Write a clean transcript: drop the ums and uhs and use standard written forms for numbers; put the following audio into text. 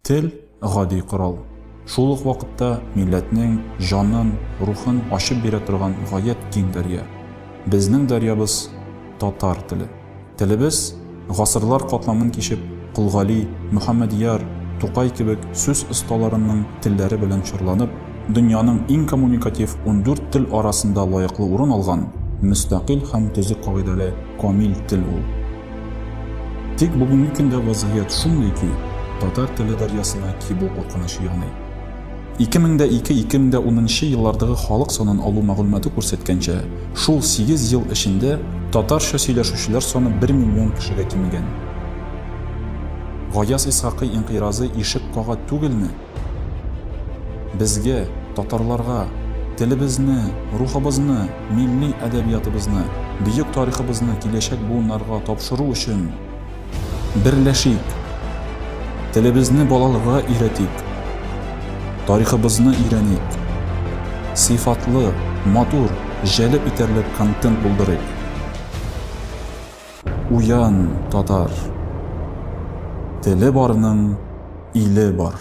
Тел гади корал. Шул ук вакытта милләтнең җанын, рухын ачып бирә торган гаять киң дәрья. Безнең дәрьябыз татар теле. Телебез гасырлар катламын кичеп, Кулгали, Мөхәммәдияр, Тукай кебек сүз осталарының телләре белән чорланып, дөньяның иң коммуникатив 14 тел арасында лаеклы урын алган мөстәкыйль һәм төзек кагыйдәле камил тел ул. Тик бүгенге көндә вазгыять шундый ки, татар теле дәрьясына кибу куркыныч яный. 2002-2010 еллардагы халык санын алу мәгълүматы күрсәткәнчә, шул 8 ел эчендә татарча сөйләшүчеләр саны 1 миллион кешегә кимегән. Гаяз Исхакый инкыйразы ишек кага түгелме? Безгә, татарларга, телебезне, рухыбызны, милли әдәбиятыбызны, бөек тарихыбызны киләчәк буыннарга тапшыру өчен берләшик. Телебезне балаларга өйрәтик. Тарихыбызны өйрәник. Сыйфатлы, матур, җәлеп итәрлек контент булдырыйк. Уян, татар. Теле барның иле бар.